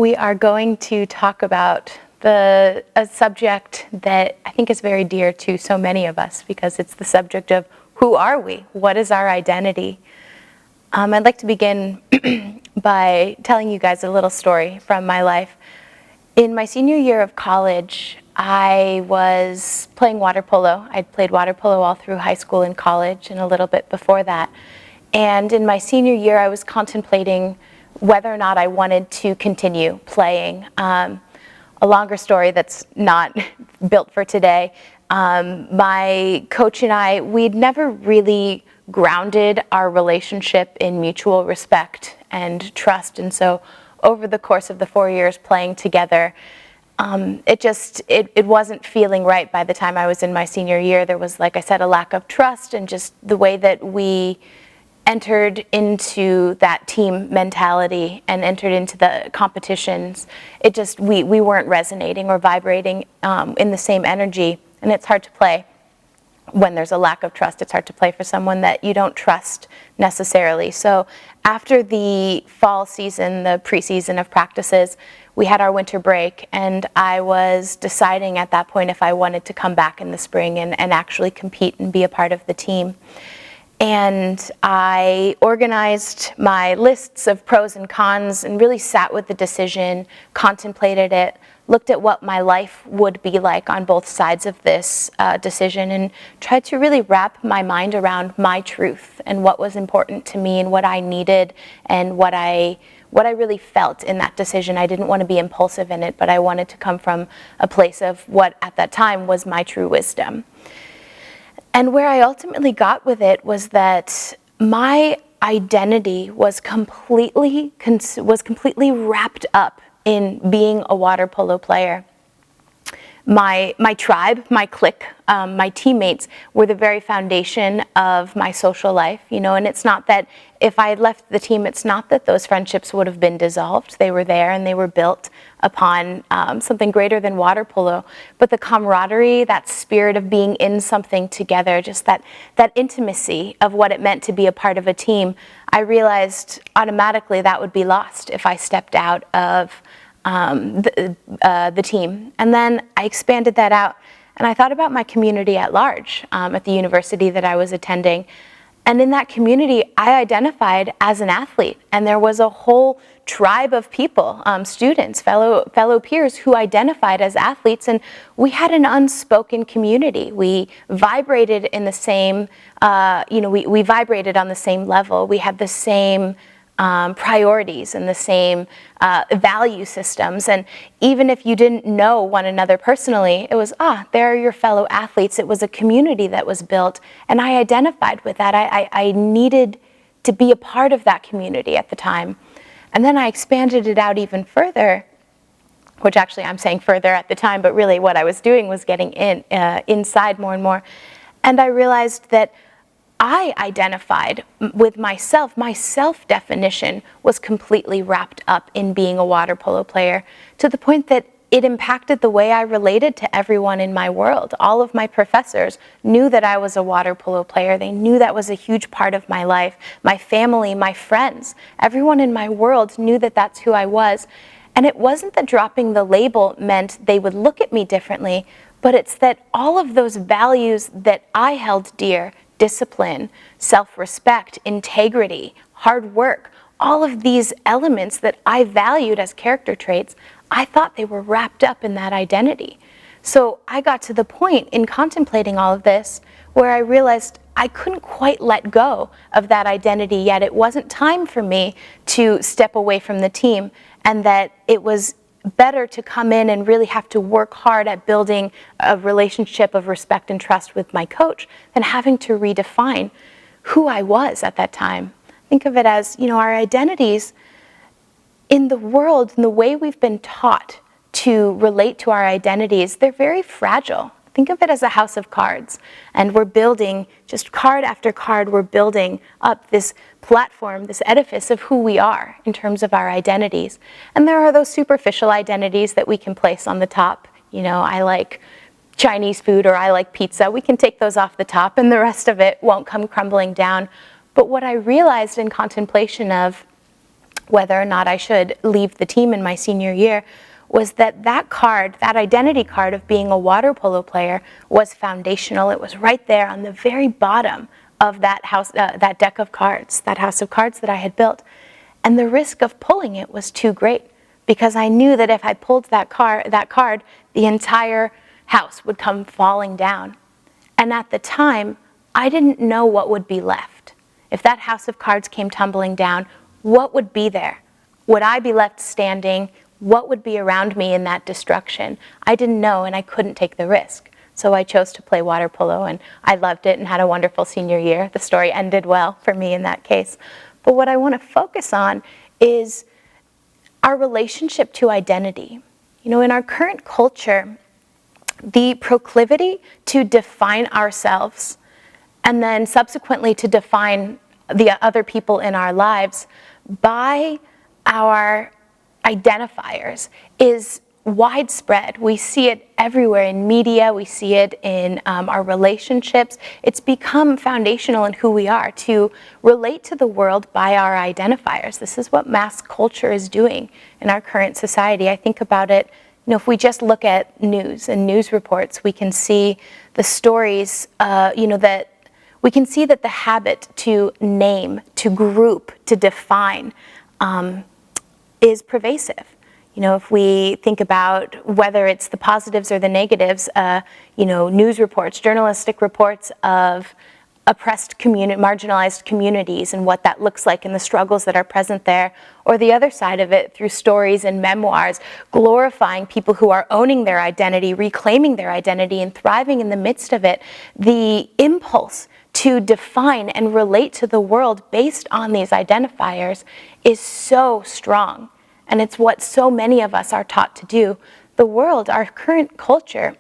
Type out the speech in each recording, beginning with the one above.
we are going to talk about a subject that I think is very dear to so many of us, because it's the subject of who are we? What is our identity? I'd like to begin by telling you guys a little story from my life. In my senior year of college, I was playing water polo. I'd played water polo all through high school and college and a little bit before that. And in my senior year, I was contemplating whether or not I wanted to continue playing. A longer story that's not built for today. My coach and I, we'd never really grounded our relationship in mutual respect and trust. And so over the course of the 4 years playing together, it wasn't feeling right by the time I was in my senior year. There was, like I said, a lack of trust, and just the way that we entered into that team mentality and entered into the competitions, we weren't resonating or vibrating in the same energy. And it's hard to play when there's a lack of trust. It's hard to play for someone that you don't trust necessarily. So after the fall season, the preseason of practices, we had our winter break, and I was deciding at that point if I wanted to come back in the spring and actually compete and be a part of the team. And I organized my lists of pros and cons and really sat with the decision, contemplated it, looked at what my life would be like on both sides of this decision, and tried to really wrap my mind around my truth and what was important to me and what I needed and what I really felt in that decision. I didn't want to be impulsive in it, but I wanted to come from a place of what at that time was my true wisdom. And where I ultimately got with it was that my identity was completely wrapped up in being a water polo player. My tribe, my clique, my teammates were the very foundation of my social life, and it's not that if I had left the team, it's not that those friendships would have been dissolved. They were there and they were built upon something greater than water polo. But the camaraderie, that spirit of being in something together, just that intimacy of what it meant to be a part of a team, I realized automatically that would be lost if I stepped out of the team. And then I expanded that out, and I thought about my community at large at the university that I was attending. And in that community, I identified as an athlete, and there was a whole tribe of people, students, fellow peers who identified as athletes, and we had an unspoken community. We vibrated in the same, we vibrated on the same level. We had the same priorities and the same value systems. And even if you didn't know one another personally, it was, there are your fellow athletes. It was a community that was built, and I identified with that. I needed to be a part of that community at the time. And then I expanded it out even further, which actually I'm saying further at the time, but really what I was doing was getting inside more and more. And I realized that I identified with myself. My self-definition was completely wrapped up in being a water polo player, to the point that it impacted the way I related to everyone in my world. All of my professors knew that I was a water polo player. They knew that was a huge part of my life. My family, my friends, everyone in my world knew that that's who I was. And it wasn't that dropping the label meant they would look at me differently, but it's that all of those values that I held dear, discipline, self-respect, integrity, hard work, all of these elements that I valued as character traits, I thought they were wrapped up in that identity. So I got to the point in contemplating all of this where I realized I couldn't quite let go of that identity yet. It wasn't time for me to step away from the team, and that it was better to come in and really have to work hard at building a relationship of respect and trust with my coach than having to redefine who I was at that time. Think of it as, our identities in the world, and the way we've been taught to relate to our identities, they're very fragile. Think of it as a house of cards, and we're building, just card after card, we're building up this platform, this edifice of who we are in terms of our identities. And there are those superficial identities that we can place on the top. I like Chinese food, or I like pizza. We can take those off the top, and the rest of it won't come crumbling down. But what I realized in contemplation of whether or not I should leave the team in my senior year, was that card, that identity card of being a water polo player, was foundational. It was right there on the very bottom of that house, that deck of cards, that house of cards that I had built. And the risk of pulling it was too great, because I knew that if I pulled that card, the entire house would come falling down. And at the time, I didn't know what would be left. If that house of cards came tumbling down, what would be there? Would I be left standing? What would be around me in that destruction? I didn't know, and I couldn't take the risk. So I chose to play water polo, and I loved it and had a wonderful senior year. The story ended well for me in that case. But what I want to focus on is our relationship to identity. You know, in our current culture, the proclivity to define ourselves and then subsequently to define the other people in our lives by our identifiers is widespread. We see it everywhere in media. We see it in our relationships. It's become foundational in who we are, to relate to the world by our identifiers. This is what mass culture is doing in our current society. I think about it, you know, if we just look at news and news reports, we can see the stories, that we can see that the habit to name, to group, to define is pervasive. You know, if we think about whether it's the positives or the negatives, news reports, journalistic reports of oppressed marginalized communities and what that looks like and the struggles that are present there, or the other side of it through stories and memoirs, glorifying people who are owning their identity, reclaiming their identity, and thriving in the midst of it, the impulse to define and relate to the world based on these identifiers is so strong. And it's what so many of us are taught to do. The world, our current culture,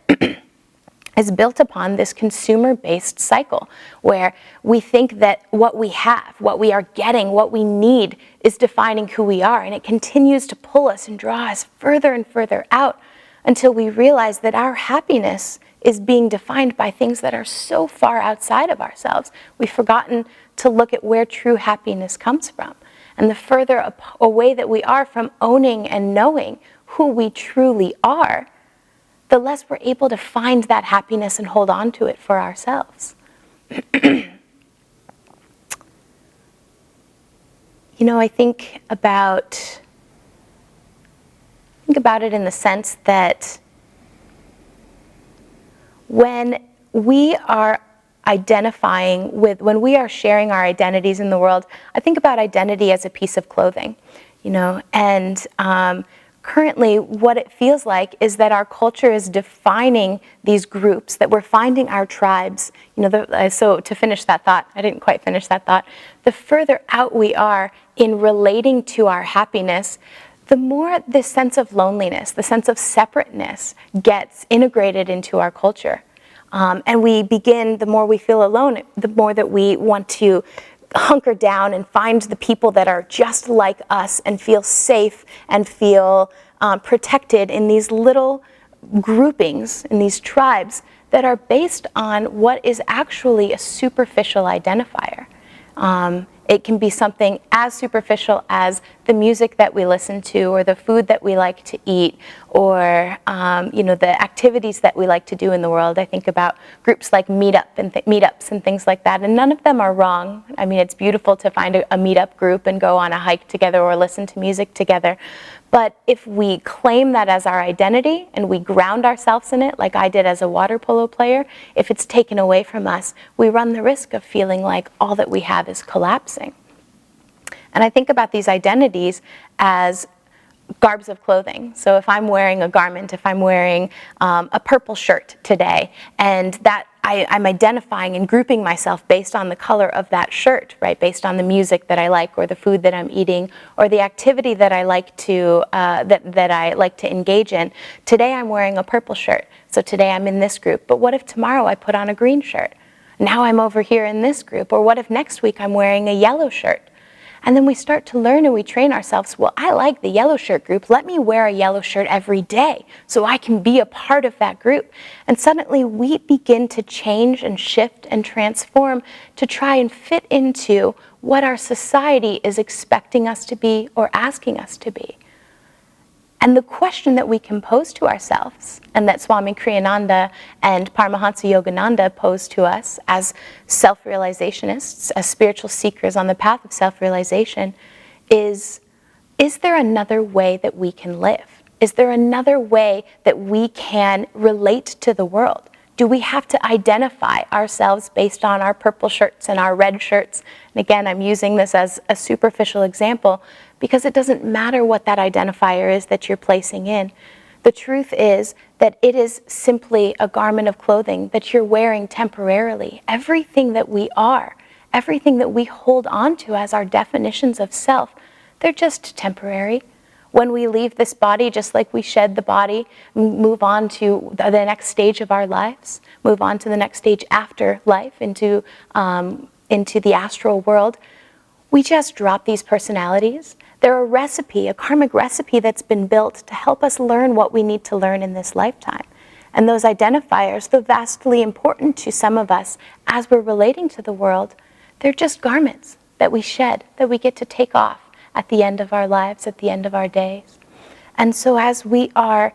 is built upon this consumer-based cycle where we think that what we have, what we are getting, what we need is defining who we are. And it continues to pull us and draw us further and further out until we realize that our happiness is being defined by things that are so far outside of ourselves. We've forgotten to look at where true happiness comes from. And the further away that we are from owning and knowing who we truly are, the less we're able to find that happiness and hold on to it for ourselves. I think about it in the sense that when we are when we are sharing our identities in the world, I think about identity as a piece of clothing, and currently what it feels like is that our culture is defining these groups, that we're finding our tribes. So to finish that thought, I didn't quite finish that thought, the further out we are in relating to our happiness, the more this sense of loneliness, the sense of separateness gets integrated into our culture. And we begin, the more we feel alone, the more that we want to hunker down and find the people that are just like us and feel safe and feel protected in these little groupings, in these tribes that are based on what is actually a superficial identifier. It can be something as superficial as the music that we listen to, or the food that we like to eat, or the activities that we like to do in the world. I think about groups like meetups and things like that, and none of them are wrong. I mean, it's beautiful to find a meetup group and go on a hike together or listen to music together. But if we claim that as our identity and we ground ourselves in it, like I did as a water polo player, if it's taken away from us, we run the risk of feeling like all that we have is collapsing. And I think about these identities as garbs of clothing. So if I'm wearing a garment, if I'm wearing a purple shirt today, and that I'm identifying and grouping myself based on the color of that shirt, right? Based on the music that I like, or the food that I'm eating, or the activity that I like to that I like to engage in. Today I'm wearing a purple shirt, so today I'm in this group. But what if tomorrow I put on a green shirt? Now I'm over here in this group. Or what if next week I'm wearing a yellow shirt? And then we start to learn and we train ourselves, well, I like the yellow shirt group. Let me wear a yellow shirt every day so I can be a part of that group. And suddenly we begin to change and shift and transform to try and fit into what our society is expecting us to be or asking us to be. And the question that we can pose to ourselves, and that Swami Kriyananda and Paramahansa Yogananda pose to us as self-realizationists, as spiritual seekers on the path of self-realization, is there another way that we can live? Is there another way that we can relate to the world? Do we have to identify ourselves based on our purple shirts and our red shirts? And again, I'm using this as a superficial example because it doesn't matter what that identifier is that you're placing in. The truth is that it is simply a garment of clothing that you're wearing temporarily. Everything that we are, everything that we hold on to as our definitions of self, they're just temporary. When we leave this body, just like we shed the body, move on to the next stage of our lives, move on to the next stage after life, into the astral world, we just drop these personalities. They're a recipe, a karmic recipe that's been built to help us learn what we need to learn in this lifetime. And those identifiers, though vastly important to some of us as we're relating to the world, they're just garments that we shed, that we get to take off at the end of our lives, at the end of our days. And so as we are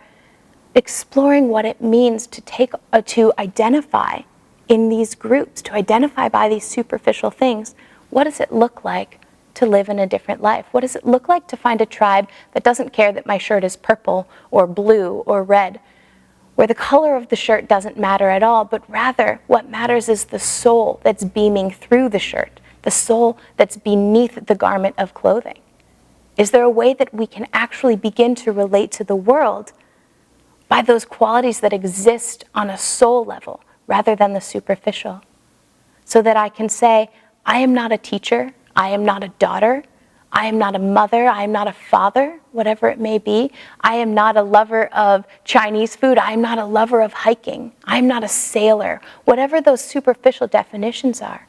exploring what it means to identify in these groups, to identify by these superficial things, what does it look like to live in a different life? What does it look like to find a tribe that doesn't care that my shirt is purple or blue or red, where the color of the shirt doesn't matter at all, but rather what matters is the soul that's beaming through the shirt, the soul that's beneath the garment of clothing? Is there a way that we can actually begin to relate to the world by those qualities that exist on a soul level rather than the superficial? So that I can say, I am not a teacher, I am not a daughter, I am not a mother, I am not a father, whatever it may be. I am not a lover of Chinese food, I am not a lover of hiking, I am not a sailor. Whatever those superficial definitions are,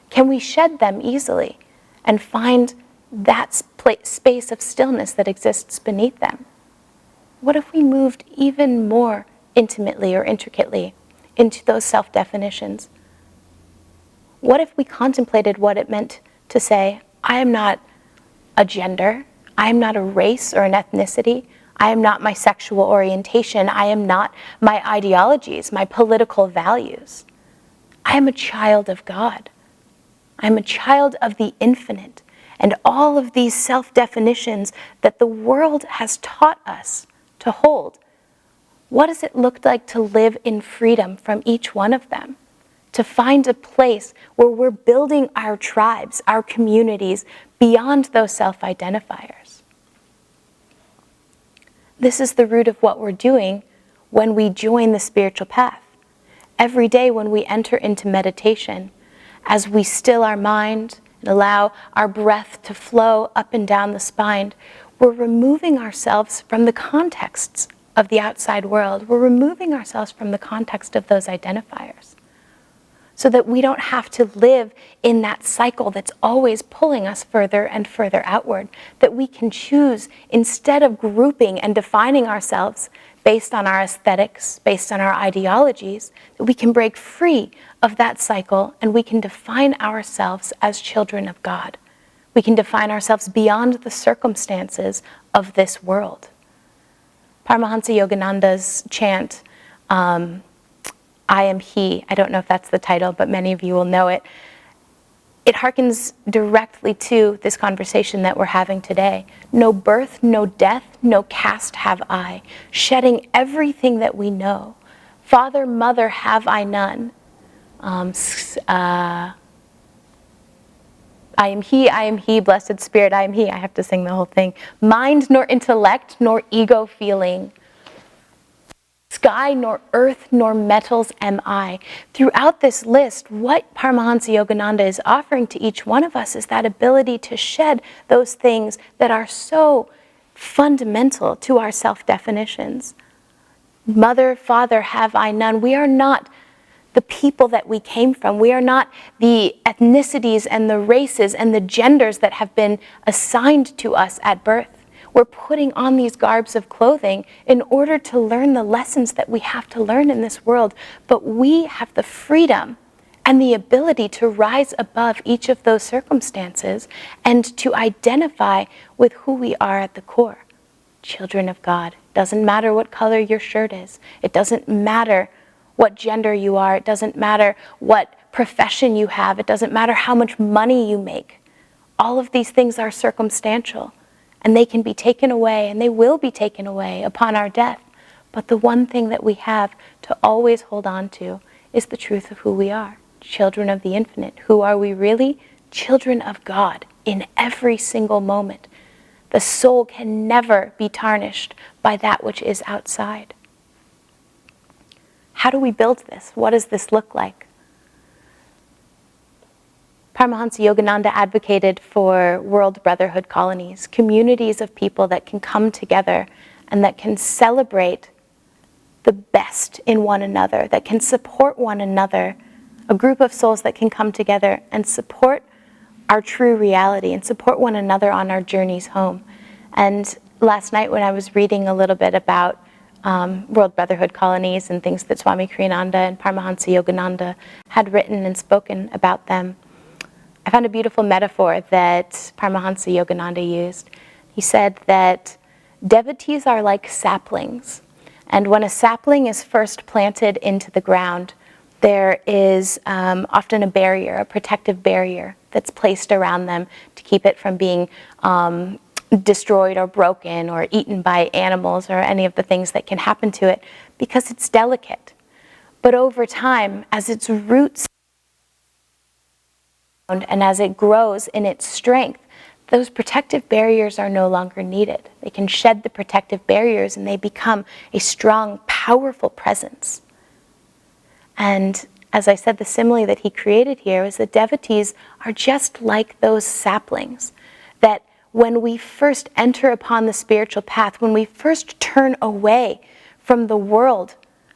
can we shed them easily and find that space of stillness that exists beneath them? What if we moved even more intimately or intricately into those self-definitions? What if we contemplated what it meant to say, I am not a gender, I am not a race or an ethnicity, I am not my sexual orientation, I am not my ideologies, my political values. I am a child of God. I am a child of the infinite. And all of these self-definitions that the world has taught us to hold, what does it look like to live in freedom from each one of them? To find a place where we're building our tribes, our communities, beyond those self-identifiers. This is the root of what we're doing when we join the spiritual path. Every day when we enter into meditation, as we still our mind and allow our breath to flow up and down the spine, we're removing ourselves from the contexts of the outside world. We're removing ourselves from the context of those identifiers, so that we don't have to live in that cycle that's always pulling us further and further outward, that we can choose, instead of grouping and defining ourselves based on our aesthetics, based on our ideologies, that we can break free of that cycle and we can define ourselves as children of God. We can define ourselves beyond the circumstances of this world. Paramahansa Yogananda's chant, I am He. I don't know if that's the title, but many of you will know it. It harkens directly to this conversation that we're having today. No birth, no death, no caste have I, shedding everything that we know. Father, mother have I none. I am He, blessed Spirit, I am He. I have to sing the whole thing. Mind nor intellect nor ego feeling. Sky nor earth nor metals am I. Throughout this list, what Paramahansa Yogananda is offering to each one of us is that ability to shed those things that are so fundamental to our self-definitions. Mother, father, have I none. We are not the people that we came from. We are not the ethnicities and the races and the genders that have been assigned to us at birth. We're putting on these garbs of clothing in order to learn the lessons that we have to learn in this world. But we have the freedom and the ability to rise above each of those circumstances and to identify with who we are at the core. Children of God. Doesn't matter what color your shirt is. It doesn't matter what gender you are. It doesn't matter what profession you have. It doesn't matter how much money you make. All of these things are circumstantial, and they can be taken away, and they will be taken away upon our death. But the one thing that we have to always hold on to is the truth of who we are. Children of the infinite. Who are we really? Children of God in every single moment. The soul can never be tarnished by that which is outside. How do we build this? What does this look like? Paramahansa Yogananda advocated for world brotherhood colonies, communities of people that can come together and that can celebrate the best in one another, that can support one another, a group of souls that can come together and support our true reality and support one another on our journeys home. And last night when I was reading a little bit about World Brotherhood colonies and things that Swami Kriyananda and Paramahansa Yogananda had written and spoken about them, I found a beautiful metaphor that Paramahansa Yogananda used. He said that devotees are like saplings, and when a sapling is first planted into the ground, there is often a barrier, a protective barrier that's placed around them to keep it from being destroyed or broken or eaten by animals or any of the things that can happen to it, because it's delicate. But over time, as its roots and as it grows in its strength, those protective barriers are no longer needed. They can shed the protective barriers and they become a strong, powerful presence. And as I said, the simile that he created here is that devotees are just like those saplings, that when we first enter upon the spiritual path, when we first turn away from the world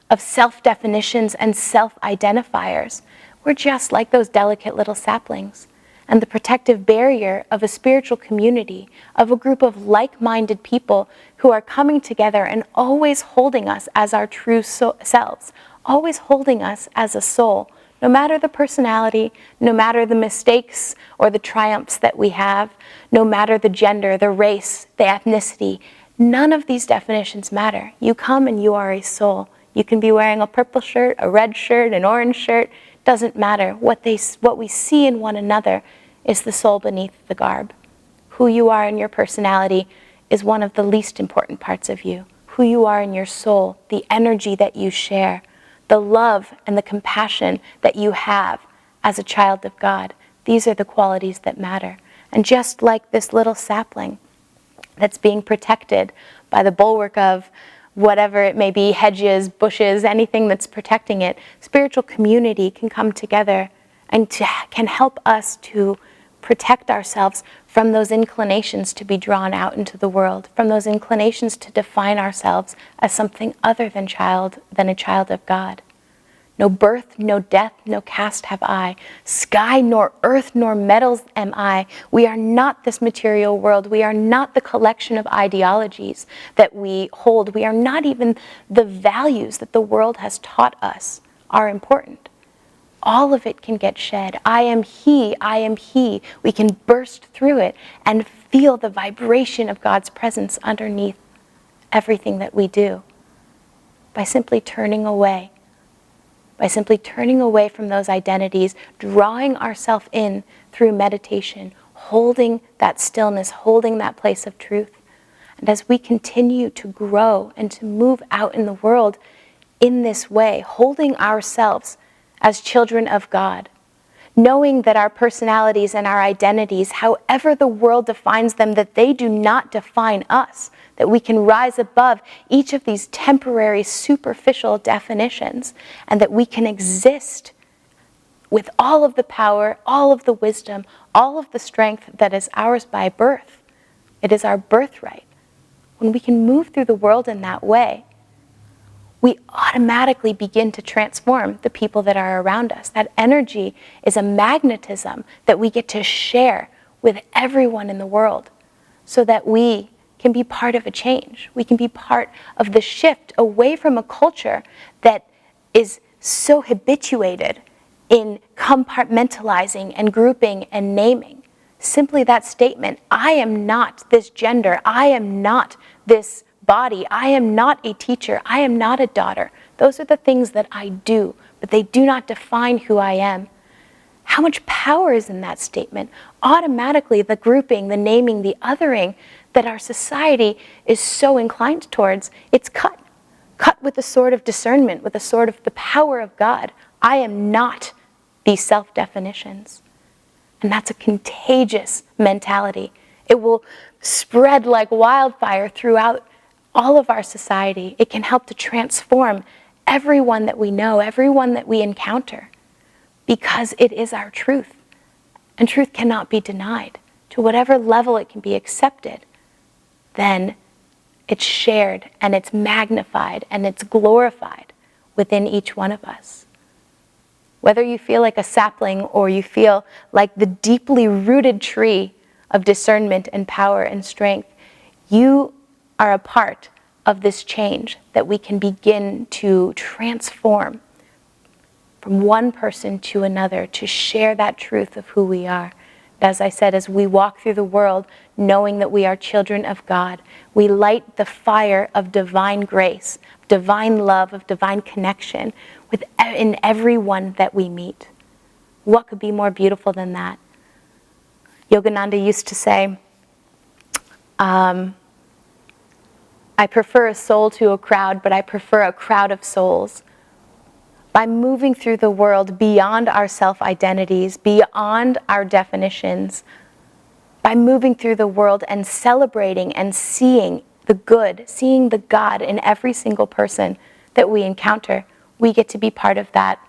of self-definitions and self-identifiers, we're just like those delicate little saplings. And the protective barrier of a spiritual community, of a group of like-minded people who are coming together and always holding us as our true selves, always holding us as a soul, no matter the personality, no matter the mistakes or the triumphs that we have, no matter the gender, the race, the ethnicity, none of these definitions matter. You come and you are a soul. You can be wearing a purple shirt, a red shirt, an orange shirt. Doesn't matter. What we see in one another is the soul beneath the garb. Who you are in your personality is one of the least important parts of you. Who you are in your soul, the energy that you share, the love and the compassion that you have as a child of God, these are the qualities that matter. And just like this little sapling that's being protected by the bulwark of whatever it may be, hedges, bushes, anything that's protecting it, spiritual community can come together and can help us to protect ourselves from those inclinations to be drawn out into the world, from those inclinations to define ourselves as something other than a child of God. No birth, no death, no caste have I. Sky nor earth nor metals am I. We are not this material world. We are not the collection of ideologies that we hold. We are not even the values that the world has taught us are important. All of it can get shed. I am He, I am He. We can burst through it and feel the vibration of God's presence underneath everything that we do by simply turning away. By simply turning away from those identities, drawing ourselves in through meditation, holding that stillness, holding that place of truth. And as we continue to grow and to move out in the world in this way, holding ourselves as children of God, knowing that our personalities and our identities, however the world defines them, that they do not define us, that we can rise above each of these temporary, superficial definitions, and that we can exist with all of the power, all of the wisdom, all of the strength that is ours by birth. It is our birthright. When we can move through the world in that way, we automatically begin to transform the people that are around us. That energy is a magnetism that we get to share with everyone in the world so that we can be part of a change. We can be part of the shift away from a culture that is so habituated in compartmentalizing and grouping and naming. Simply that statement, I am not this gender, I am not this body, I am not a teacher, I am not a daughter. Those are the things that I do, but they do not define who I am. How much power is in that statement? Automatically, the grouping, the naming, the othering that our society is so inclined towards, it's cut with the sword of discernment, with the sword of the power of God. I am not these self-definitions. And that's a contagious mentality. It will spread like wildfire throughout all of our society. It can help to transform everyone that we know, everyone that we encounter, because it is our truth. And truth cannot be denied. To whatever level it can be accepted, then it's shared and it's magnified and it's glorified within each one of us. Whether you feel like a sapling or you feel like the deeply rooted tree of discernment and power and strength, you are a part of this change that we can begin to transform from one person to another, to share that truth of who we are. As I said, as we walk through the world knowing that we are children of God, we light the fire of divine grace, divine love, of divine connection in everyone that we meet. What could be more beautiful than that? Yogananda used to say, I prefer a soul to a crowd, but I prefer a crowd of souls. By moving through the world beyond our self-identities, beyond our definitions, by moving through the world and celebrating and seeing the good, seeing the God in every single person that we encounter, we get to be part of that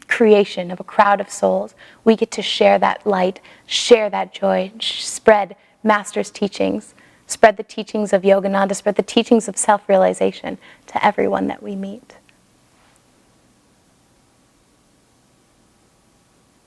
creation of a crowd of souls. We get to share that light, share that joy, spread Master's teachings, spread the teachings of Yogananda, spread the teachings of self-realization to everyone that we meet.